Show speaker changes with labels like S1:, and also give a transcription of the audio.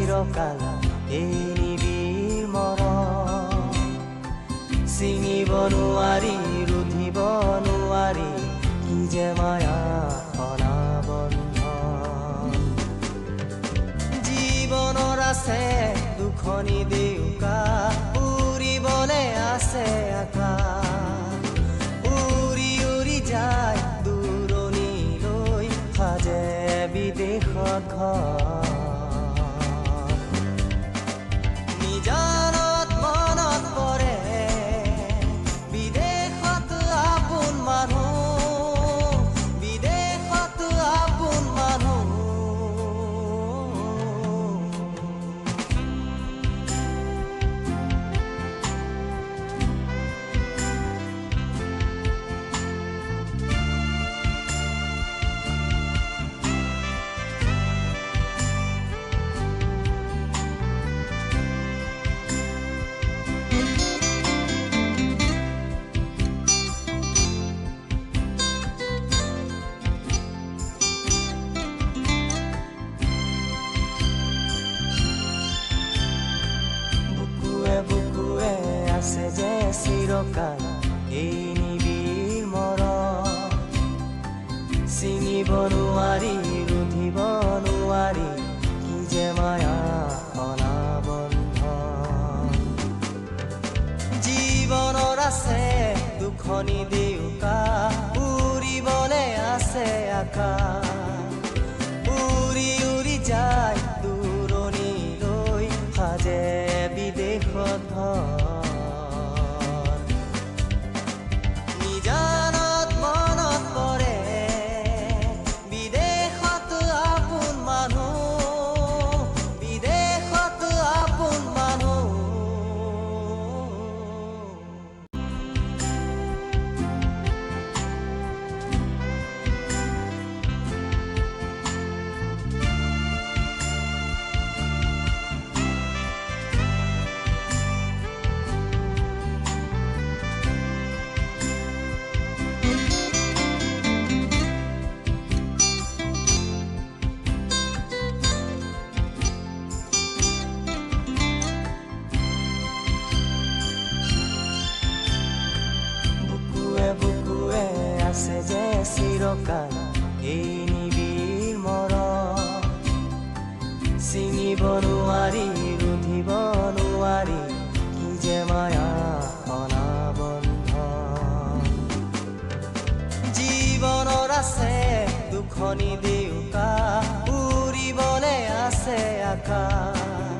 S1: চিৰকাল এই নিবিড় মৰম ছিঙিব নোৱাৰি ৰুধিব নোৱাৰি কি যে মায়া অনাবন্ধন জীৱনৰ আছে দুখনি দেউকা উৰিবলে আছে আকাশ উৰি উৰি যায় দূৰণিলৈ সাজে বিদেশত ঘৰ নিজানত মনত পৰে বিদেশত আপোন মানুহ বিদেশত আপোন মানুহ বুকুৱে আছে যে চিৰকাল এই নিবিড় মৰম ছিঙিব নোৱাৰি ৰুধিব নোৱাৰি কি যে মায়া অনাবন্ধন জীৱনৰ আছে দুখনি দেউকা উৰিবলে আছে আকাশ উৰি উৰি যায় দূৰণিলৈ সাজে বিদেশত ঘৰ নিজানত মনত পৰে বিদেশত আপোন মানুহ বিদেশত আপোন মানুহ বুকুৱে আছে যে চিৰকাল এই নিবিড় মৰম ছিঙিব নোৱাৰি ৰুধিব নোৱাৰি কি যে মায়া অনাবন্ধন জীৱনৰ আছে দুখনি দেউকা উৰিবলে আছে আকাশ